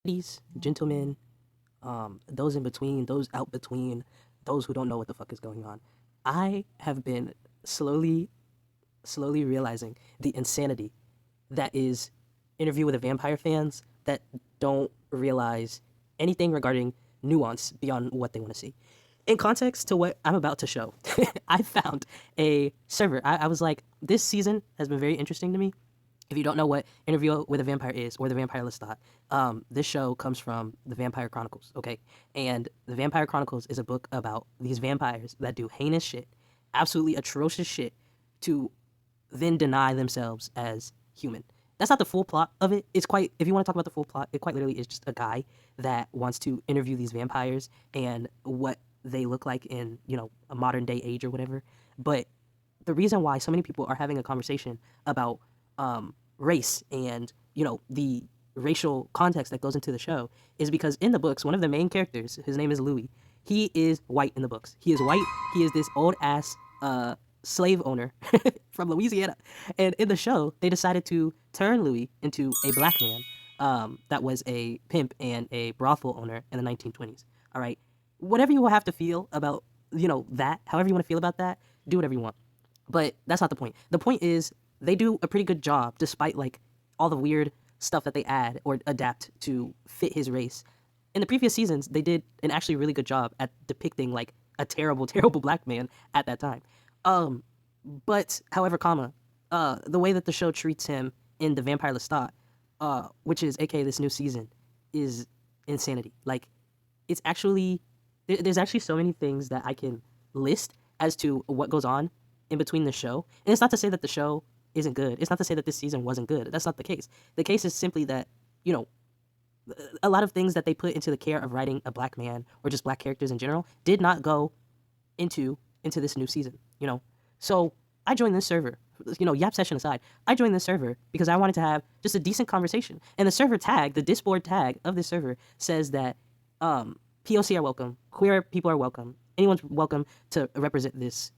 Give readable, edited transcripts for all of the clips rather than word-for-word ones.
ladies, gentlemen, those in between, those out between, those who don't know what the fuck is going on. I have been slowly realizing the insanity that is Interview with a Vampire fans that don't realize anything regarding nuance beyond what they want to see. In context to what I'm about to show, I found a server. I was like, this season has been very interesting to me. If you don't know what Interview with a Vampire is or the Vampire Lestat, this show comes from the Vampire Chronicles, okay? And the Vampire Chronicles is a book about these vampires that do heinous shit, absolutely atrocious shit, to then deny themselves as human. That's not the full plot of it. It's quite, if you want to talk about the full plot, it quite literally is just a guy that wants to interview these vampires and what they look like in, a modern day age or whatever. But the reason why so many people are having a conversation about race and, the racial context that goes into the show is because in the books, one of the main characters, his name is Louis, he is white in the books. He is white. He is this old ass slave owner from Louisiana. And in the show, they decided to turn Louis into a black man that was a pimp and a brothel owner in the 1920s. All right. Whatever you will have to feel about, that, however you want to feel about that, do whatever you want. But that's not the point. The point is they do a pretty good job despite like all the weird stuff that they add or adapt to fit his race. In the previous seasons, they did an actually really good job at depicting like a terrible, terrible black man at that time. Um, but however, the way that the show treats him in the Vampire Lestat, which is aka this new season, is insanity. Like, it's actually there's actually so many things that I can list as to what goes on in between the show. And it's not to say that the show isn't good. It's not to say that this season wasn't good. That's not the case. The case is simply that, you know, a lot of things that they put into the care of writing a black man or just black characters in general did not go into this new season. So I joined this server, yap session aside, I joined this server because I wanted to have just a decent conversation. And the server tag, the Discord tag of this server says that POC are welcome, queer people are welcome, anyone's welcome to represent this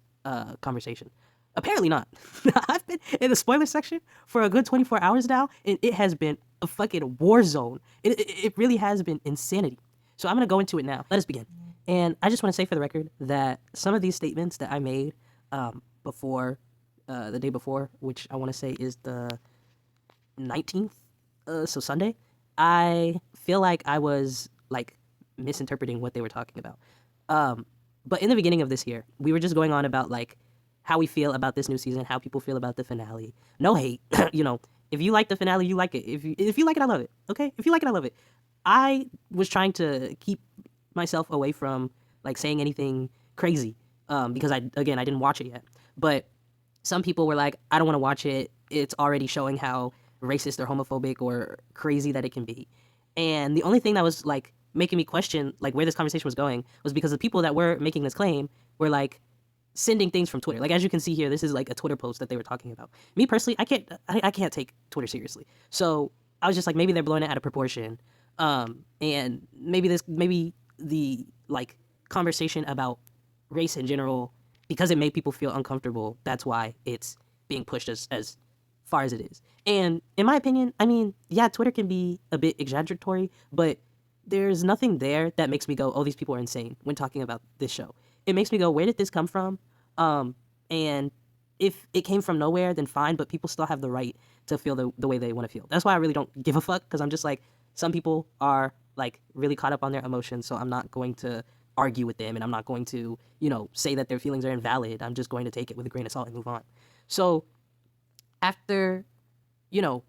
conversation. Apparently not. I've been in the spoiler section for a good 24 hours now, and it has been a fucking war zone. It really has been insanity. So I'm going to go into it now. Let us begin. And I just want to say for the record that some of these statements that I made before, the day before, which I want to say is the 19th, so Sunday, I feel like I was like misinterpreting what they were talking about. But in the beginning of this year, we were just going on about like how we feel about this new season, how people feel about the finale. No hate, If you like the finale, you like it. If you like it, I love it. Okay, if you like it, I love it. I was trying to keep myself away from like saying anything crazy because I didn't watch it yet. But some people were like, I don't want to watch it. It's already showing how racist or homophobic or crazy that it can be. And the only thing that was like making me question like where this conversation was going was because the people that were making this claim were like sending things from Twitter. Like as you can see here, this is like a Twitter post that they were talking about. Me personally, I can't take Twitter seriously. So I was just like maybe they're blowing it out of proportion. And maybe the like conversation about race in general, because it made people feel uncomfortable, that's why it's being pushed as far as it is. And in my opinion, I mean, yeah, Twitter can be a bit exaggeratory, but there's nothing there that makes me go, oh, these people are insane when talking about this show. It makes me go, where did this come from? And if it came from nowhere, then fine, but people still have the right to feel the way they want to feel. That's why I really don't give a fuck, because I'm just like, some people are like really caught up on their emotions, so I'm not going to argue with them and I'm not going to, say that their feelings are invalid. I'm just going to take it with a grain of salt and move on. So after, you know,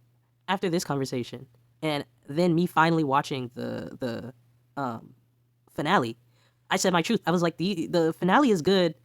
after this conversation and then me finally watching the finale, I said my truth. I was like, the finale is good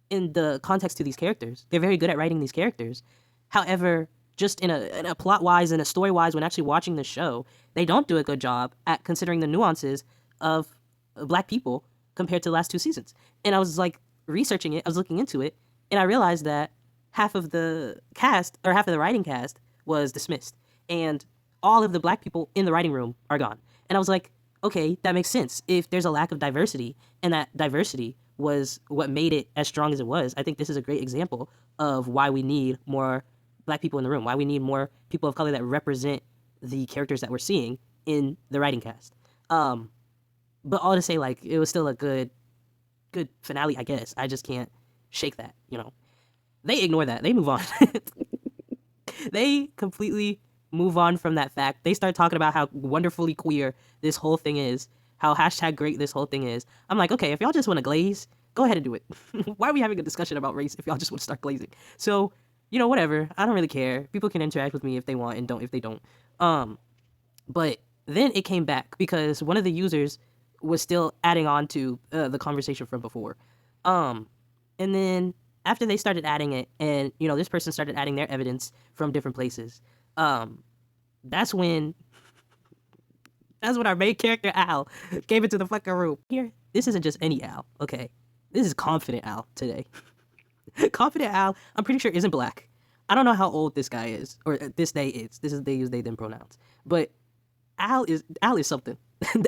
in the context to these characters. They're very good at writing these characters. However, just in a plot wise and a story wise, when actually watching the show, they don't do a good job at considering the nuances of black people compared to the last two seasons. And I was like researching it, I was looking into it, and I realized that half of the cast or half of the writing cast was dismissed, and all of the black people in the writing room are gone. And I was like, okay, that makes sense. If there's a lack of diversity, and that diversity was what made it as strong as it was, I think this is a great example of why we need more black people in the room, why we need more people of color that represent the characters that we're seeing in the writing cast. But all to say, like, it was still a good finale, I guess. I just can't shake that, you know. They ignore that. They move on. They completely move on from that fact. They start talking about how wonderfully queer this whole thing is, how hashtag great this whole thing is. I'm like, okay, if y'all just want to glaze, go ahead and do it. Why are we having a discussion about race if y'all just want to start glazing? So, you know, whatever. I don't really care. People can interact with me if they want and don't if they don't. But then it came back because one of the users was still adding on to the conversation from before. And then after they started adding it, and you know, this person started adding their evidence from different places. That's when our main character Al came into the fucking room. Here, this isn't just any Al, okay? This is Confident Al today. Confident Al, I'm pretty sure isn't black. I don't know how old this guy is, or this day is. They use they them pronouns. But Al is something.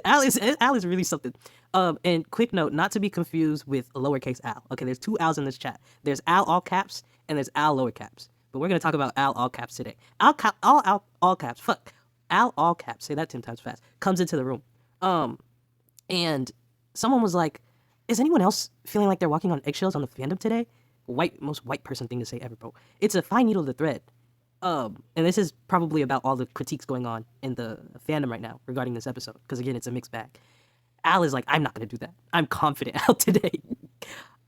Al is really something. And quick note, not to be confused with lowercase Al. Okay, there's two Al's in this chat. There's Al all caps and there's Al lower caps. But we're gonna talk about Al all caps today. All caps. Fuck. Al all caps. Say that 10 times fast. Comes into the room. And someone was like, "Is anyone else feeling like they're walking on eggshells on the fandom today?" Most white person thing to say ever, bro. It's a fine needle to thread. And this is probably about all the critiques going on in the fandom right now regarding this episode, because again, it's a mixed bag. Al is like, I'm not gonna do that. I'm confident out today.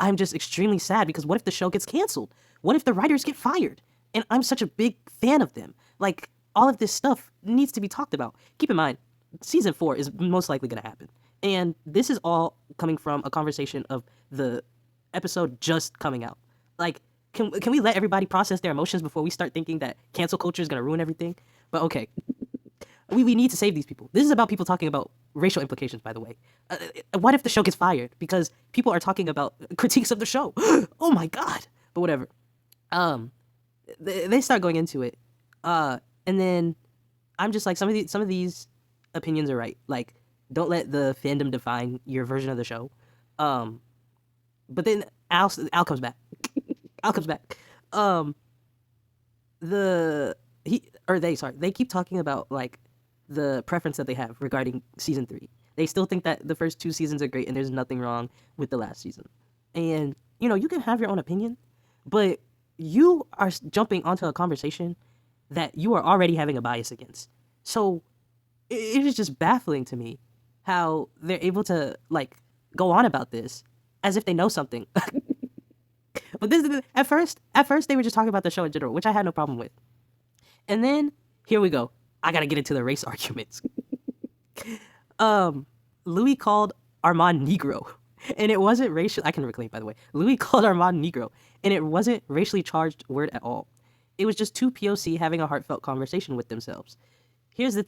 I'm just extremely sad because what if the show gets canceled? What if the writers get fired? And I'm such a big fan of them. Like, all of this stuff needs to be talked about. Keep in mind, season 4 is most likely gonna happen. And this is all coming from a conversation of the episode just coming out. Like, can we let everybody process their emotions before we start thinking that cancel culture is going to ruin everything? But okay, we need to save these people. This is about people talking about racial implications, by the way. What if the show gets fired because people are talking about critiques of the show? Oh my god! But whatever. They start going into it, and then I'm just like, some of these opinions are right. Like, don't let the fandom define your version of the show. But then Al comes back. Al comes back. They keep talking about like the preference that they have regarding season 3. They still think that the first 2 seasons are great and there's nothing wrong with the last season. And you know, you can have your own opinion, but you are jumping onto a conversation that you are already having a bias against. So it is just baffling to me how they're able to like go on about this as if they know something. But this at first they were just talking about the show in general, which I had no problem with. And then here we go. I gotta get into the race arguments. Louis called Armand Negro, and it wasn't racial. I can reclaim, by the way. Louis called Armand Negro, and it wasn't racially charged word at all. It was just two POC having a heartfelt conversation with themselves. Here's the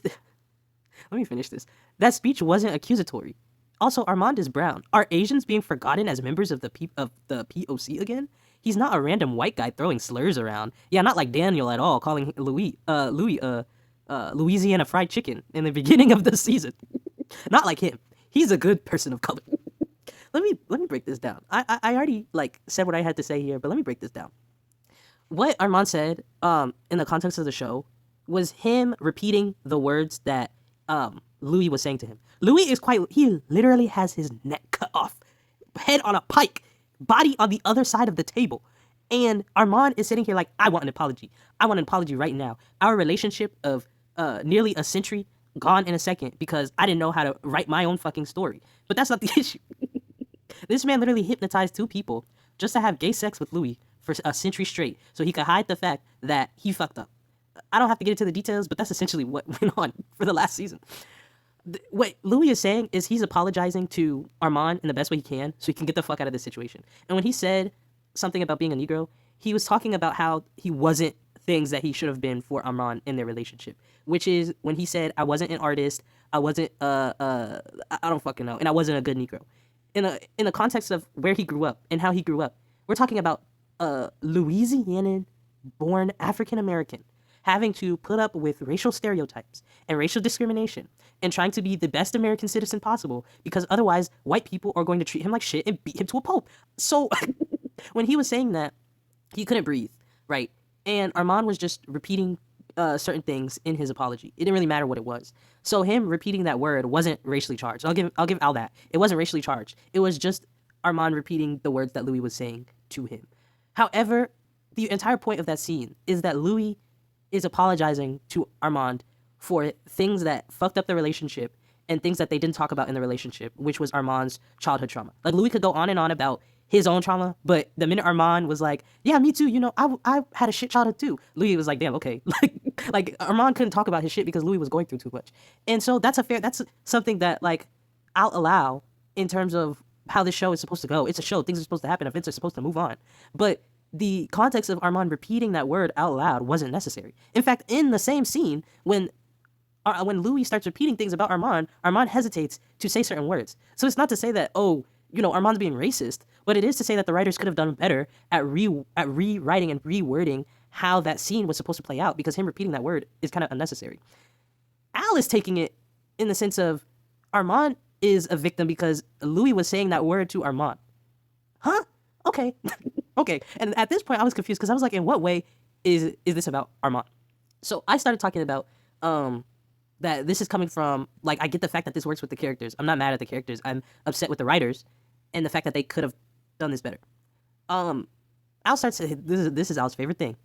let me finish this. That speech wasn't accusatory. Also, Armand is brown. Are Asians being forgotten as members of the POC again? He's not a random white guy throwing slurs around. Yeah, not like Daniel at all, calling Louis Louisiana fried chicken in the beginning of the season. Not like him. He's a good person of color. Let me break this down. I already like said what I had to say here, but let me break this down. What Armand said, in the context of the show, was him repeating the words that Louis was saying to him. Louis he literally has his neck cut off, head on a pike, body on the other side of the table. And Armand is sitting here like, I want an apology. I want an apology right now. Our relationship of nearly a century gone in a second because I didn't know how to write my own fucking story. But that's not the issue. This man literally hypnotized 2 people just to have gay sex with Louis for a century straight so he could hide the fact that he fucked up. I don't have to get into the details, but that's essentially what went on for the last season. What Louis is saying is he's apologizing to Armand in the best way he can so he can get the fuck out of this situation. And when he said something about being a Negro, he was talking about how he wasn't things that he should have been for Armand in their relationship, which is when he said, I wasn't an artist, I wasn't, I don't fucking know, and I wasn't a good Negro. In the context of where he grew up and how he grew up, we're talking about a Louisianan-born African-American having to put up with racial stereotypes and racial discrimination and trying to be the best American citizen possible because otherwise white people are going to treat him like shit and beat him to a pulp. So when he was saying that, he couldn't breathe, right? And Armand was just repeating certain things in his apology. It didn't really matter what it was. So him repeating that word wasn't racially charged. I'll give Al that. It wasn't racially charged. It was just Armand repeating the words that Louis was saying to him. However, the entire point of that scene is that Louis is apologizing to Armand for things that fucked up the relationship and things that they didn't talk about in the relationship, which was Armand's childhood trauma. Like, Louis could go on and on about his own trauma, but the minute Armand was like, yeah, me too, I had a shit childhood too, Louis was like, damn, okay. like Armand couldn't talk about his shit because Louis was going through too much. And so that's something that, like, I'll allow in terms of how this show is supposed to go. It's a show, things are supposed to happen, events are supposed to move on. But the context of Armand repeating that word out loud wasn't necessary. In fact, in the same scene, when Louis starts repeating things about Armand hesitates to say certain words. So it's not to say that, Armand's being racist, but it is to say that the writers could have done better at rewriting and rewording how that scene was supposed to play out, because him repeating that word is kind of unnecessary. Al is taking it in the sense of Armand is a victim because Louis was saying that word to Armand. Huh? Okay. Okay. And at this point, I was confused because I was like, in what way is this about Armand? So I started talking about that this is coming from, like, I get the fact that this works with the characters. I'm not mad at the characters. I'm upset with the writers and the fact that they could have done this better. Al starts to, this is Al's favorite thing.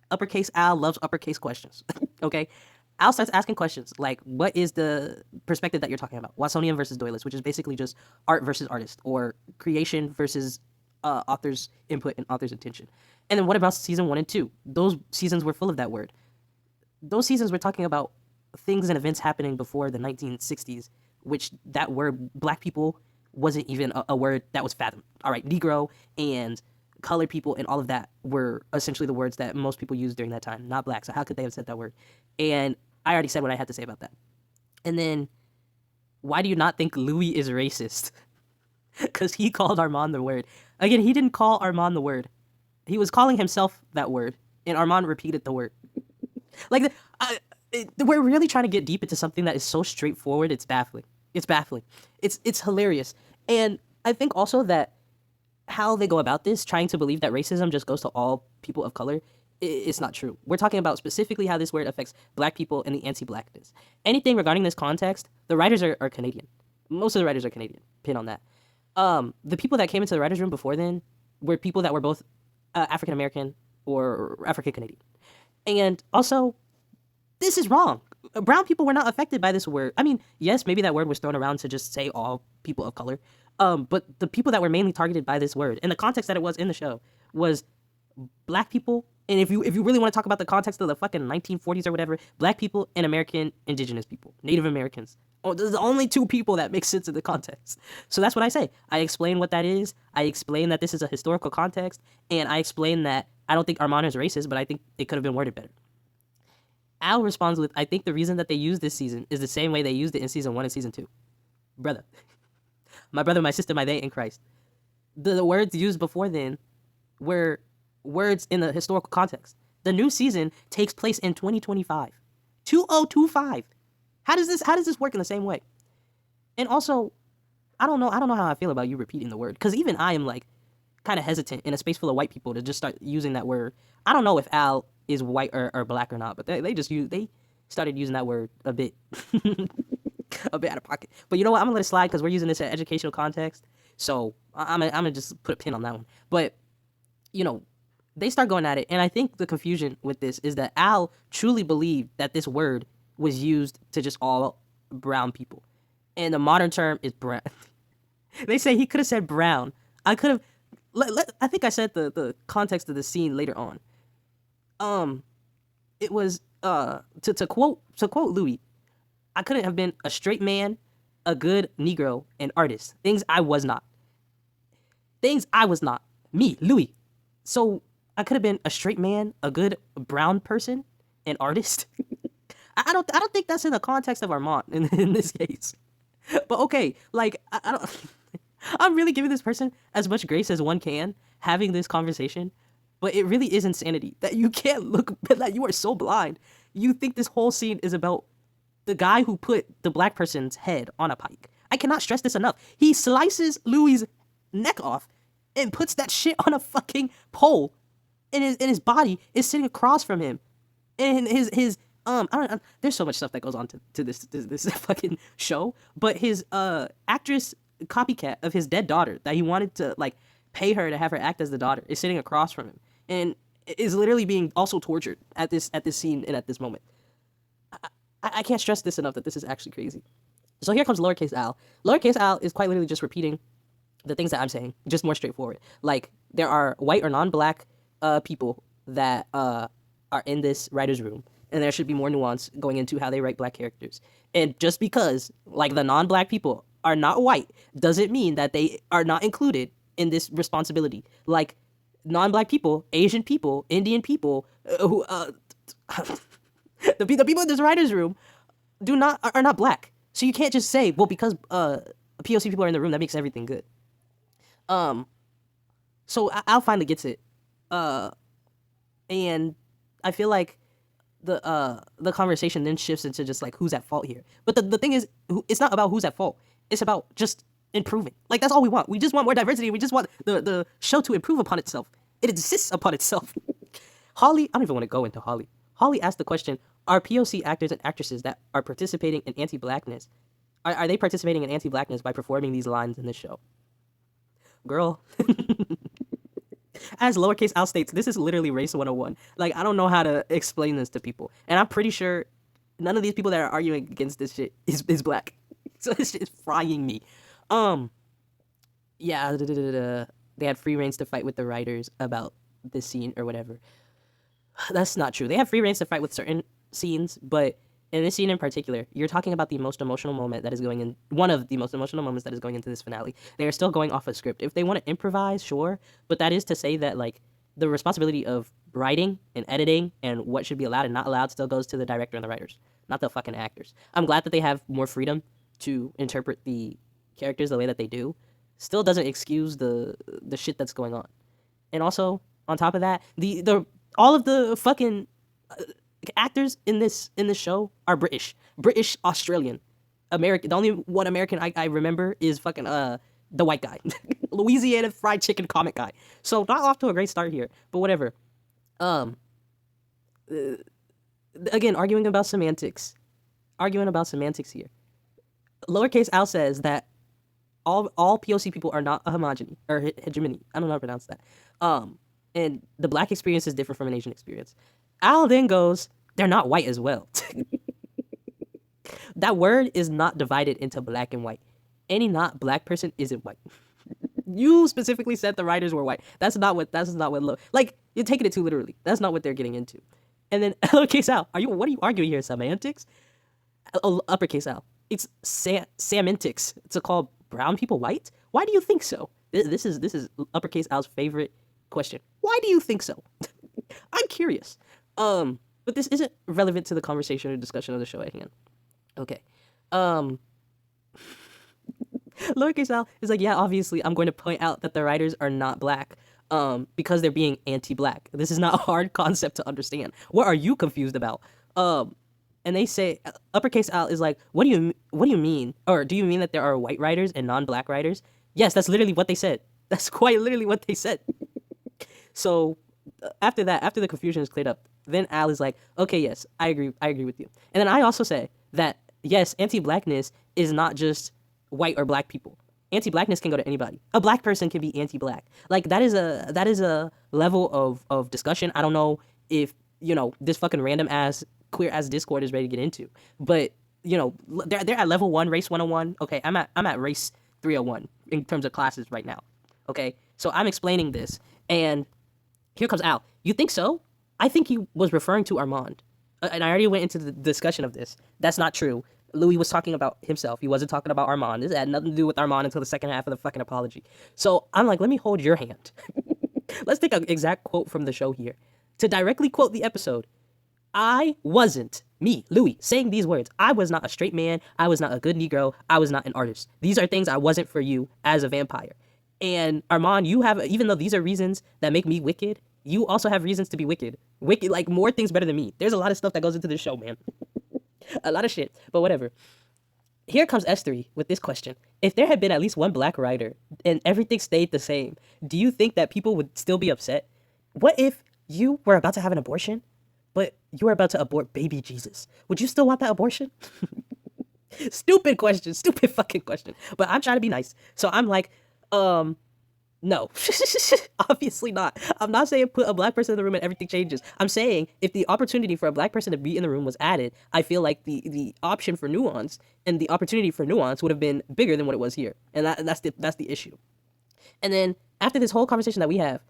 Uppercase Al loves uppercase questions. Okay? Al starts asking questions like, what is the perspective that you're talking about? Watsonian versus Doylist, which is basically just art versus artist, or creation versus author's input and author's intention. And then what about season 1 and 2? Those seasons were full of that word. Those seasons were talking about things and events happening before the 1960s, which that word, black people, wasn't even a word that was fathomed. All right, Negro and colored people and all of that were essentially the words that most people used during that time, not black. So how could they have said that word? And I already said what I had to say about that. And then, why do you not think Louis is racist? Because he called Armand the word. Again, he didn't call Armand the word. He was calling himself that word, and Armand repeated the word. Like, we're really trying to get deep into something that is so straightforward. It's baffling. It's baffling. It's hilarious. And I think also that how they go about this, trying to believe that racism just goes to all people of color, it's not true. We're talking about specifically how this word affects black people and the anti-blackness. Anything regarding this context, the writers are Canadian. Most of the writers are Canadian. Pin on that. The people that came into the writers' room before then were people that were both African American or African Canadian. And also, this is wrong. Brown people were not affected by this word. I mean, yes, maybe that word was thrown around to just say all people of color. But the people that were mainly targeted by this word, and the context that it was in the show, was black people. And if you really want to talk about the context of the fucking 1940s or whatever, black people and American indigenous people, Native Americans. Oh, there's only two people that make sense in the context. So that's what I say. I explain what that is. I explain that this is a historical context. And I explain that I don't think Armand is racist, but I think it could have been worded better. Al responds with, I think the reason that they used this season is the same way they used it in season 1 and season 2. Brother. My brother, my sister, my they in Christ. The words used before then were words in the historical context. The new season takes place in 2025. 2025. How does this work in the same way? And also, I don't know how I feel about you repeating the word, because even I am, like, kind of hesitant in a space full of white people to just start using that word. I don't know if Al is white or black or not, but they started using that word a bit a bit out of pocket. But you know what? I'm gonna let it slide because we're using this in educational context. So I'm gonna just put a pin on that one. But they start going at it, and I think the confusion with this is that Al truly believed that this word was used to just all brown people, and the modern term is brown. They say he could have said brown. I could have. I think I said the context of the scene later on. It was to quote Louis, I couldn't have been a straight man, a good Negro, and artist. Things I was not. Me, Louis. So I could have been a straight man, a good brown person, an artist. I don't think that's in the context of Armand in this case. But okay, like I don't. I'm really giving this person as much grace as one can having this conversation, but it really is insanity that you can't look, that you are so blind. You think this whole scene is about the guy who put the black person's head on a pike. I cannot stress this enough. He slices Louis' neck off and puts that shit on a fucking pole, and his body is sitting across from him, and his there's so much stuff that goes on to this fucking show, but his actress copycat of his dead daughter that he wanted to like pay her to have her act as the daughter is sitting across from him and is literally being also tortured at this scene and at this moment. I can't stress this enough that this is actually crazy. So here comes lowercase Al. Lowercase Al is quite literally just repeating the things that I'm saying, just more straightforward. Like, there are white or non-black people that are in this writer's room, and there should be more nuance going into how they write black characters. And just because, like, the non-black people are not white doesn't mean that they are not included in this responsibility. Like, non-black people, Asian people, Indian people, who the people in this writer's room are not black. So you can't just say, well, because POC people are in the room, that makes everything good. So Al finally gets it, and I feel like the conversation then shifts into just like who's at fault here. But the thing is, it's not about who's at fault. It's about just improving. Like, that's all we want. We just want more diversity. We just want the show to improve upon itself. It insists upon itself. Holly, I don't even want to go into Holly. Holly asked the question: are POC actors and actresses that are participating in anti-blackness, are they participating in anti-blackness by performing these lines in this show? Girl. As lowercase Al states, this is literally race 101. Like, I don't know how to explain this to people. And I'm pretty sure none of these people that are arguing against this shit is black. So this shit is frying me. Yeah, they had free reins to fight with the writers about this scene or whatever. That's not true. They have free reins to fight with certain scenes, but in this scene in particular, you're talking about the most emotional moment that is going in, one of the most emotional moments that is going into this finale. They are still going off a script. If they want to improvise, sure, but that is to say that, like, the responsibility of writing and editing and what should be allowed and not allowed still goes to the director and the writers, not the fucking actors. I'm glad that they have more freedom to interpret the characters the way that they do. Still doesn't excuse the shit that's going on. And also, on top of that, the all of the fucking actors in this show are British Australian, American. The only one American I remember is fucking the white guy, Louisiana Fried Chicken comic guy. So not off to a great start here, but whatever. Again, arguing about semantics here. Lowercase Al says that all POC people are not a homogeny or hegemony. I don't know how to pronounce that. And the black experience is different from an Asian experience. Al then goes, they're not white as well. That word is not divided into black and white. Any not black person isn't white. You specifically said the writers were white. That's not what like, you're taking it too literally. That's not what they're getting into. And then lowercase Al, what are you arguing here? Semantics? Uppercase Al, it's semantics to call brown people white? Why do you think so? This is uppercase Al's favorite question. Why do you think so? I'm curious. But this isn't relevant to the conversation or discussion of the show at hand. Okay. Lowercase Al is like, yeah, obviously I'm going to point out that the writers are not black, because they're being anti-black. This is not a hard concept to understand. What are you confused about? And they say, uppercase Al is like, what do you mean? Or do you mean that there are white writers and non-black writers? Yes, that's literally what they said. That's quite literally what they said. So after the confusion is cleared up, then Al is like, okay, yes, I agree with you. And then I also say that, yes, anti-blackness is not just white or black people. Anti-blackness can go to anybody. A black person can be anti-black. Like, that is a level of discussion I don't know if, this fucking random ass queer ass Discord is ready to get into. But, they're at level 1, race 101. Okay, I'm at race 301 in terms of classes right now. Okay? So I'm explaining this, and here comes Al. You think so? I think he was referring to Armand. And I already went into the discussion of this. That's not true. Louis was talking about himself. He wasn't talking about Armand. This had nothing to do with Armand until the second half of the fucking apology. So I'm like, let me hold your hand. Let's take an exact quote from the show here. To directly quote the episode, I wasn't, me, Louis, saying these words. I was not a straight man. I was not a good Negro. I was not an artist. These are things I wasn't for you as a vampire. And Armand, you have, even though these are reasons that make me wicked, you also have reasons to be wicked. Wicked, like, more things better than me. There's a lot of stuff that goes into this show, man. A lot of shit, but whatever. Here comes S3 with this question. If there had been at least one black writer and everything stayed the same, do you think that people would still be upset? What if you were about to have an abortion, but you are about to abort baby Jesus. Would you still want that abortion? Stupid question. Stupid fucking question. But I'm trying to be nice. So I'm like, no. Obviously not. I'm not saying put a black person in the room and everything changes. I'm saying if the opportunity for a black person to be in the room was added, I feel like the option for nuance and the opportunity for nuance would have been bigger than what it was here. And that's the issue. And then after this whole conversation that we have,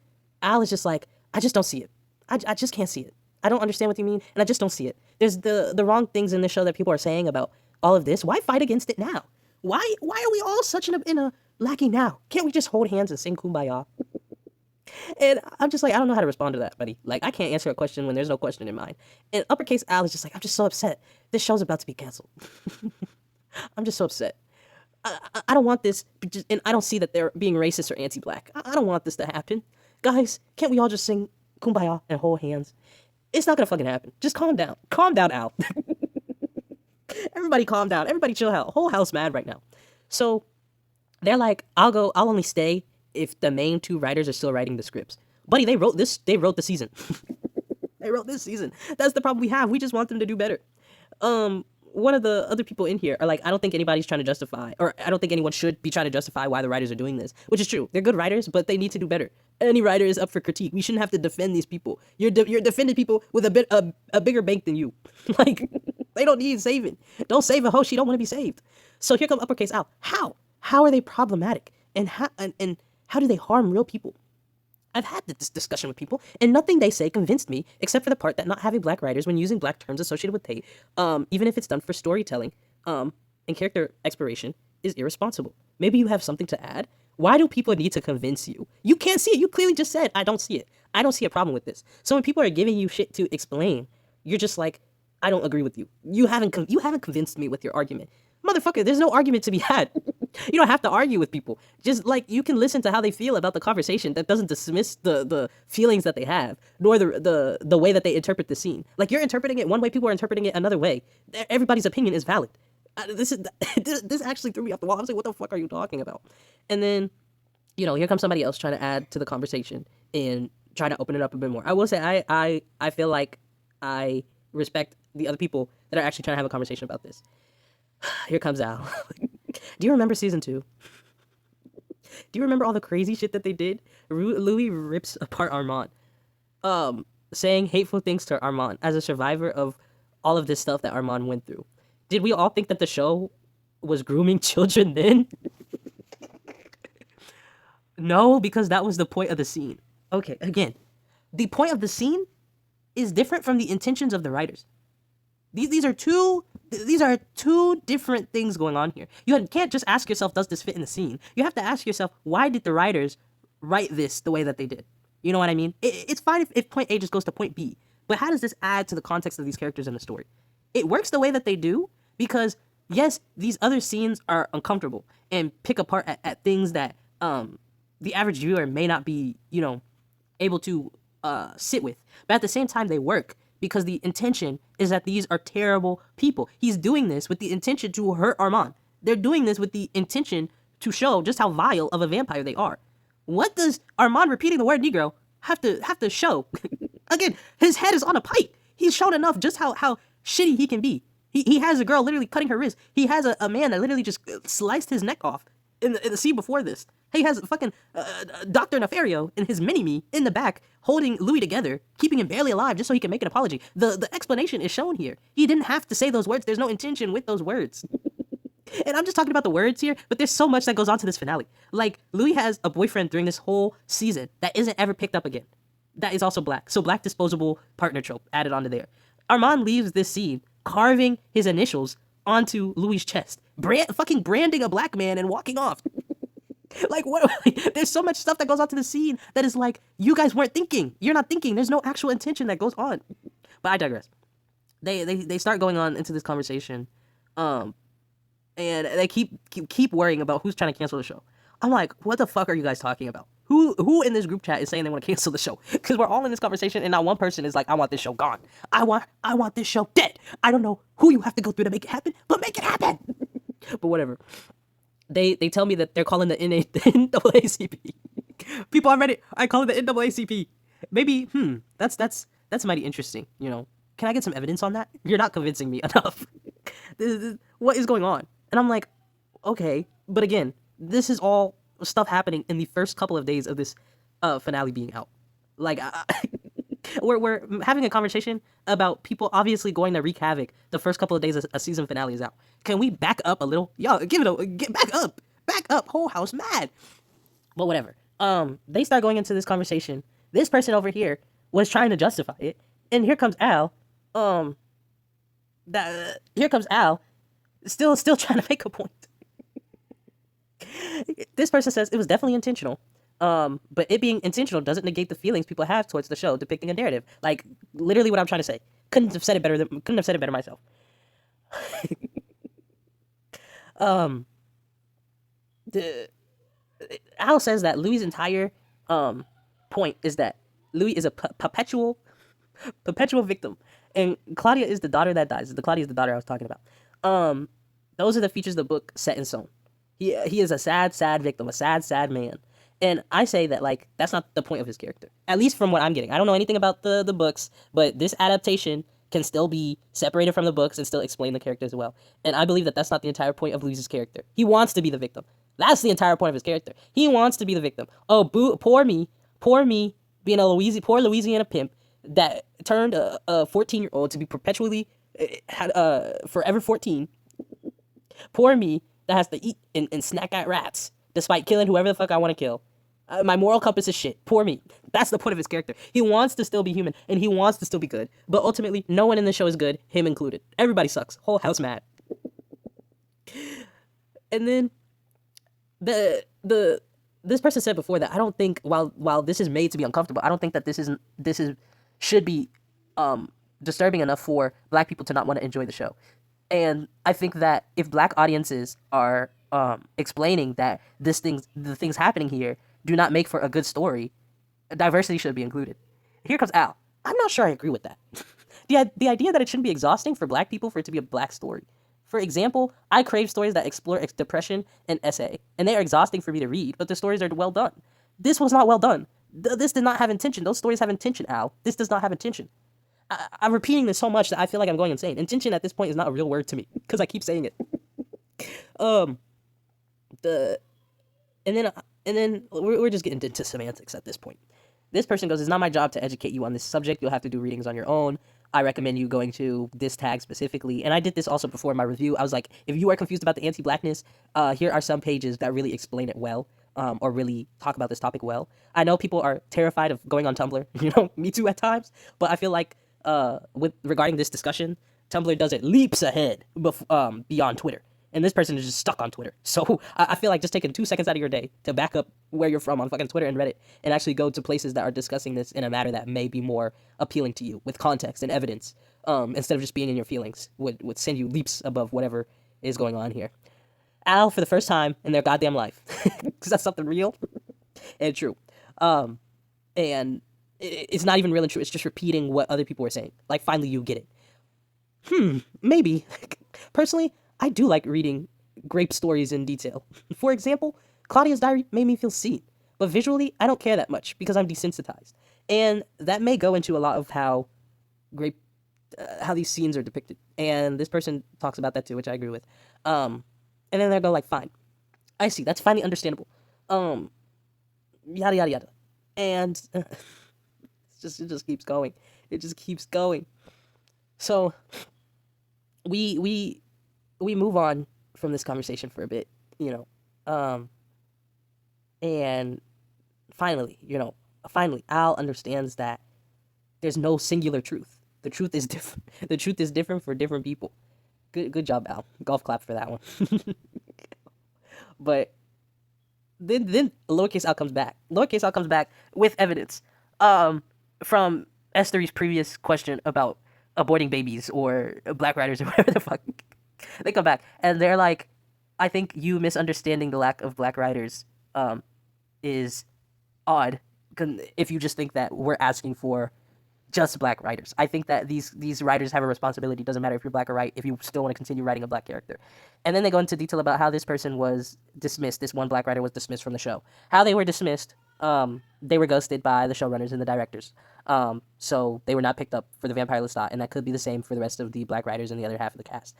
Al is just like, I just don't see it. I just can't see it. I don't understand what you mean, and I just don't see it. There's the wrong things in the show that people are saying about all of this. Why fight against it now? Why are we all such in a lacking now? Can't we just hold hands and sing Kumbaya? And I'm just like, I don't know how to respond to that, buddy. Like, I can't answer a question when there's no question in mind. And uppercase Al is just like, I'm just so upset. This show's about to be canceled. I'm just so upset. I don't want this, and I don't see that they're being racist or anti-black. I don't want this to happen. Guys, can't we all just sing Kumbaya and hold hands? It's not gonna fucking happen. Just calm down. Calm down, Al. Everybody calm down. Everybody chill out. Whole house mad right now. So they're like, I'll only stay if the main two writers are still writing the scripts. Buddy, they wrote the season. They wrote this season. That's the problem we have. We just want them to do better. One of the other people in here are like, I don't think anybody's trying to justify, or I don't think anyone should be trying to justify why the writers are doing this, which is true. They're good writers, but they need to do better. Any writer is up for critique. We shouldn't have to defend these people. You're defending people with a bigger bank than you. Like, they don't need saving. Don't save a host. She don't want to be saved. So here come uppercase Al. How are they problematic? And how do they harm real people? I've had this discussion with people, and nothing they say convinced me, except for the part that not having black writers when using black terms associated with hate, even if it's done for storytelling, and character exploration, is irresponsible. Maybe you have something to add. Why do people need to convince you? You can't see it. You clearly just said, I don't see it. I don't see a problem with this. So when people are giving you shit to explain, you're just like, I don't agree with you. You haven't convinced me with your argument. Motherfucker, there's no argument to be had. You don't have to argue with people. Just like you can listen to how they feel about the conversation. That doesn't dismiss the feelings that they have, nor the way that they interpret the scene. Like you're interpreting it one way, people are interpreting it another way. Everybody's opinion is valid. This actually threw me off the wall. I was like, what the fuck are you talking about? And then, here comes somebody else trying to add to the conversation and try to open it up a bit more. I will say I feel like I respect the other people that are actually trying to have a conversation about this. Here comes Al. Do you remember season 2? Do you remember all the crazy shit that they did? Louis rips apart Armand, saying hateful things to Armand as a survivor of all of this stuff that Armand went through. Did we all think that the show was grooming children then? No, because that was the point of the scene. Okay, again, the point of the scene is different from the intentions of the writers. These are two different things going on here. You can't just ask yourself, does this fit in the scene? You have to ask yourself, why did the writers write this the way that they did? You know what I mean? It's fine if point A just goes to point B, but how does this add to the context of these characters in the story? It works the way that they do because, yes, these other scenes are uncomfortable and pick apart at things that the average viewer may not be, able to sit with. But at the same time, they work because the intention is that these are terrible people. He's doing this with the intention to hurt Armand. They're doing this with the intention to show just how vile of a vampire they are. What does Armand repeating the word Negro have to show? Again, his head is on a pike. He's shown enough just how shitty he can be. He has a girl literally cutting her wrist. He has a man that literally just sliced his neck off in the scene before this. He has fucking Dr. Nefario and his mini-me in the back holding Louis together, keeping him barely alive just so he can make an apology. The explanation is shown here. He didn't have to say those words. There's no intention with those words. And I'm just talking about the words here, but there's so much that goes on to this finale. Like, Louis has a boyfriend during this whole season that isn't ever picked up again. That is also black. So black disposable partner trope added onto there. Armand leaves this scene carving his initials onto Louis' chest. Fucking branding a black man and walking off. Like, what? There's so much stuff that goes on to the scene that is like, you guys weren't thinking. You're not thinking. There's no actual intention that goes on. But I digress. They start going on into this conversation, and they keep worrying about who's trying to cancel the show. I'm like, what the fuck are you guys talking about? Who in this group chat is saying they want to cancel the show? Because we're all in this conversation, and not one person is like, I want this show gone. I want this show dead. I don't know who you have to go through to make it happen, but make it happen. But whatever. They tell me that they're calling the NAACP. People, I'm ready. I call it the NAACP. Maybe, that's mighty interesting, can I get some evidence on that? You're not convincing me enough. What is going on? And I'm like, okay, but again, this is all stuff happening in the first couple of days of this finale being out. Like, we're having a conversation about people obviously going to wreak havoc the first couple of days a season finale is out. Can we back up a little? Yo, get back up, whole house mad. But whatever. They start going into this conversation. This person over here was trying to justify it, and here comes Al. Here comes Al, still trying to make a point. This person says it was definitely intentional. But it being intentional doesn't negate the feelings people have towards the show depicting a narrative. Like, literally what I'm trying to say. Couldn't have said it better myself. Al says that Louis' entire point is that Louis is a perpetual victim, and Claudia is the daughter that dies. Claudia is the daughter I was talking about. Those are the features of the book set in stone. He is a sad victim, a sad man. And I say that, like, that's not the point of his character. At least from what I'm getting. I don't know anything about the books, but this adaptation can still be separated from the books and still explain the character as well. And I believe that that's not the entire point of Louis's character. He wants to be the victim. That's the entire point of his character. He wants to be the victim. Oh, poor me, being a poor Louisiana pimp that turned a 14-year-old to be perpetually, forever 14. Poor me that has to eat and snack at rats despite killing whoever the fuck I want to kill. My moral compass is shit. Poor me. That's the point of his character. He wants to still be human, and he wants to still be good. But ultimately, no one in the show is good, him included. Everybody sucks. Whole house mad. And then this person said before that I don't think while this is made to be uncomfortable, I don't think that this should be disturbing enough for black people to not want to enjoy the show. And I think that if black audiences are explaining that the things happening here do not make for a good story, diversity should be included. Here comes Al. I'm not sure I agree with that. The idea that it shouldn't be exhausting for black people for it to be a black story. For example, I crave stories that explore depression and SA, and they are exhausting for me to read, but the stories are well done. This was not well done. This did not have intention. Those stories have intention, Al. This does not have intention. I'm repeating this so much that I feel like I'm going insane. Intention at this point is not a real word to me, because I keep saying it. And then we're just getting into semantics at this point. This person goes, it's not my job to educate you on this subject. You'll have to do readings on your own. I recommend you going to this tag specifically. And I did this also before in my review. I was like, if you are confused about the anti-blackness, here are some pages that really explain it well, or really talk about this topic well. I know people are terrified of going on Tumblr. Me too at times. But I feel like regarding this discussion, Tumblr does it leaps ahead beyond Twitter. And this person is just stuck on Twitter. So I feel like just taking 2 seconds out of your day to back up where you're from on fucking Twitter and Reddit and actually go to places that are discussing this in a matter that may be more appealing to you with context and evidence, instead of just being in your feelings, would send you leaps above whatever is going on here. Al, for the first time in their goddamn life, because that's something real and true. And it's not even real and true. It's just repeating what other people were saying. Like, finally you get it. Maybe. Personally, I do like reading grape stories in detail. For example, Claudia's Diary made me feel seen, but visually, I don't care that much because I'm desensitized. And that may go into a lot of how these scenes are depicted. And this person talks about that too, which I agree with. And then they go like, fine, I see, that's finally understandable. Yada, yada, yada. And it just keeps going. It just keeps going. So we move on from this conversation for a bit, and finally, Al understands that there's no singular truth. The truth is different. The truth is different for different people. Good job, Al. Golf clap for that one. But then lowercase Al comes back. Lowercase Al comes back with evidence from S3's previous question about aborting babies or black writers or whatever the fuck. They come back and they're like, I think you misunderstanding the lack of black writers is odd if you just think that we're asking for just black writers. I think that these writers have a responsibility. It doesn't matter if you're black or white, if you still want to continue writing a black character. And then they go into detail about how this person was dismissed. This one black writer was dismissed from the show. How they were dismissed they were ghosted by the showrunners and the directors. So they were not picked up for the Vampire Lestat, and that could be the same for the rest of the black writers and the other half of the cast.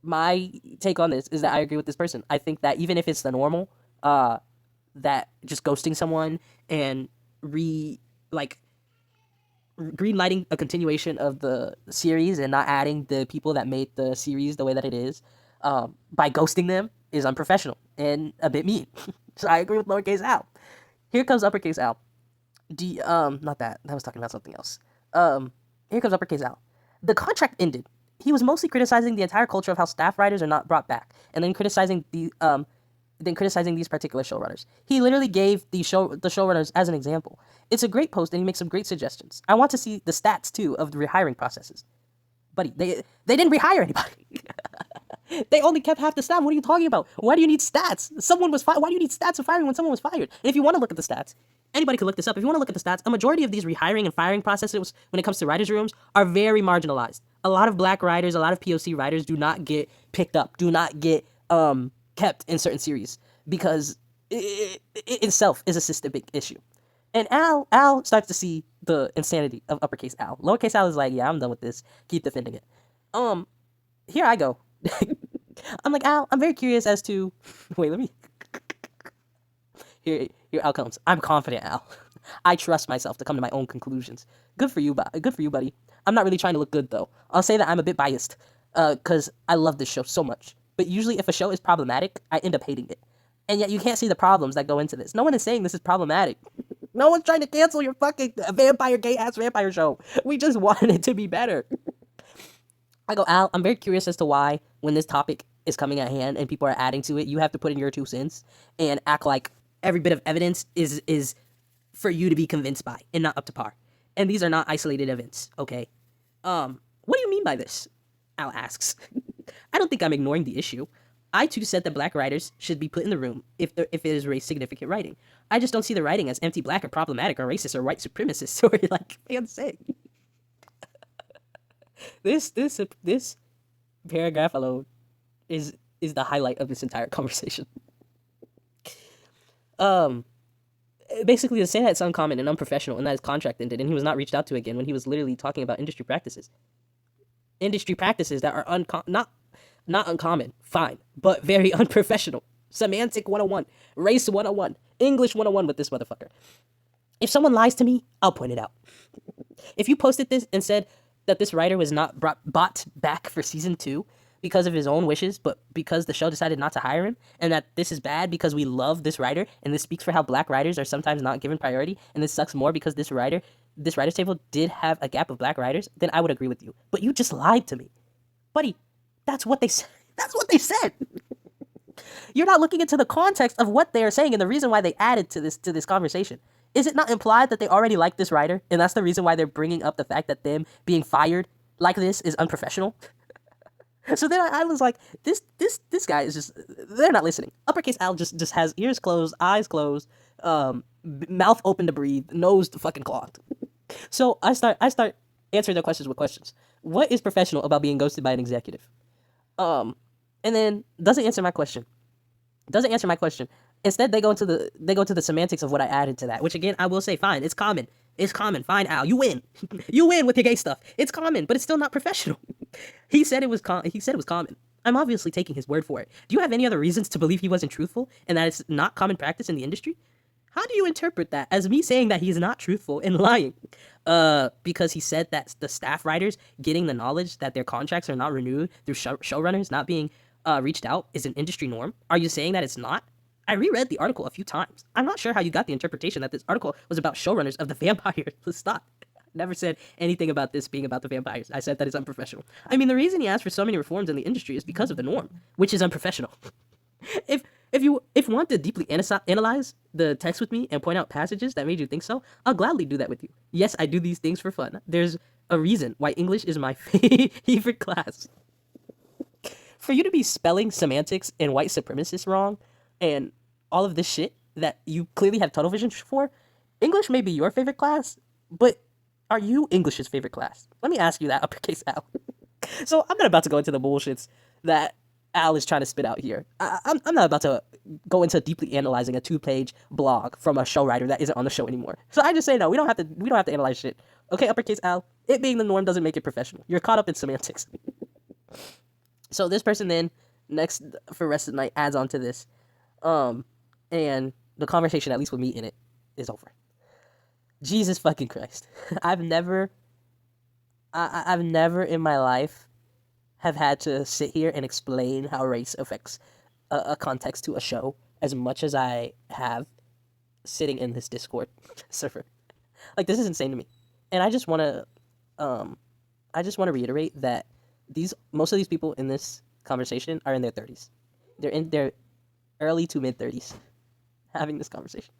My take on this is that I agree with this person. I think that even if it's the normal, that just ghosting someone and like green lighting a continuation of the series and not adding the people that made the series the way that it is, by ghosting them is unprofessional and a bit mean. So I agree with lowercase Al. Here comes uppercase Al. Not that. That was talking about something else. Here comes uppercase Al. The contract ended. He was mostly criticizing the entire culture of how staff writers are not brought back, and then criticizing these particular showrunners. He literally gave the showrunners as an example. It's a great post, and he makes some great suggestions. I want to see the stats too of the rehiring processes. Buddy, they didn't rehire anybody. They only kept half the staff. What are you talking about? Why do you need stats? Someone was fired. Why do you need stats of firing when someone was fired? And if you want to look at the stats, anybody can look this up. If you want to look at the stats, a majority of these rehiring and firing processes when it comes to writers' rooms are very marginalized. A lot of black writers, a lot of POC writers do not get picked up, do not get kept in certain series because it itself is a systemic issue. And Al starts to see the insanity of uppercase Al. Lowercase Al is like, yeah, I'm done with this. Keep defending it. Here I go. I'm like, Al, I'm very curious as to... Wait, let me... Here Al comes. I'm confident, Al. I trust myself to come to my own conclusions. Good for you, buddy. I'm not really trying to look good, though. I'll say that I'm a bit biased, because I love this show so much. But usually if a show is problematic, I end up hating it. And yet you can't see the problems that go into this. No one is saying this is problematic. No one's trying to cancel your fucking gay-ass vampire show. We just wanted it to be better. I go, Al, I'm very curious as to why, when this topic is coming at hand and people are adding to it, you have to put in your 2 cents and act like every bit of evidence is for you to be convinced by and not up to par. And these are not isolated events, okay? What do you mean by this? Al asks. I don't think I'm ignoring the issue. I too said that black writers should be put in the room if it is race significant writing. I just don't see the writing as empty black or problematic or racist or white supremacist or like fans say. This paragraph alone is the highlight of this entire conversation. Basically to say that it's uncommon and unprofessional and that his contract ended and he was not reached out to again when he was literally talking about industry practices. Industry practices that are not uncommon, fine, but very unprofessional. Semantic 101, race 101, English 101 with this motherfucker. If someone lies to me, I'll point it out. If you posted this and said that this writer was not brought back for season 2 because of his own wishes, but because the show decided not to hire him, and that this is bad because we love this writer, and this speaks for how black writers are sometimes not given priority, and this sucks more because this writer's table did have a gap of black writers, then I would agree with you. But you just lied to me. Buddy, that's what they said. That's what they said. You're not looking into the context of what they are saying and the reason why they added to this conversation. Is it not implied that they already like this writer, and that's the reason why they're bringing up the fact that them being fired like this is unprofessional? So then I was like, this guy is just, they're not listening. Uppercase Al just has ears closed, eyes closed, mouth open to breathe, nose fucking clogged. So I start answering their questions with questions. What is professional about being ghosted by an executive? And then doesn't answer my question. Instead, they go into the semantics of what I added to that, which again, I will say, fine, it's common. Fine, Al, you win. You win with your gay stuff. It's common, but it's still not professional. He said it was common. I'm obviously taking his word for it. Do you have any other reasons to believe he wasn't truthful and that it's not common practice in the industry? How do you interpret that as me saying that he's not truthful and lying? Because he said that the staff writers getting the knowledge that their contracts are not renewed through showrunners not being reached out is an industry norm? Are you saying that it's not? I reread the article a few times. I'm not sure how you got the interpretation that this article was about showrunners of the vampires. Let's not. Never said anything about this being about the vampires. I said that it's unprofessional. I mean, the reason he asked for so many reforms in the industry is because of the norm, which is unprofessional. If you want to deeply analyze the text with me and point out passages that made you think so, I'll gladly do that with you. Yes, I do these things for fun. There's a reason why English is my favorite class. For you to be spelling semantics and white supremacists wrong and all of this shit that you clearly have tunnel vision for, English may be your favorite class, but are you English's favorite class? Let me ask you that, uppercase Al. So I'm not about to go into the bullshits that Al is trying to spit out here. I'm not about to go into deeply analyzing a 2-page blog from a show writer that isn't on the show anymore. So I just say no. We don't have to analyze shit. Okay, uppercase Al. It being the norm doesn't make it professional. You're caught up in semantics. So this person then next for rest of the night adds on to this, and the conversation, at least with me in it, is over. Jesus fucking Christ. I've never in my life have had to sit here and explain how race affects a context to a show as much as I have sitting in this Discord server. Like, this is insane to me. And um I just want to reiterate that most of these people in this conversation are in their 30s. They're in their early to mid 30s having this conversation.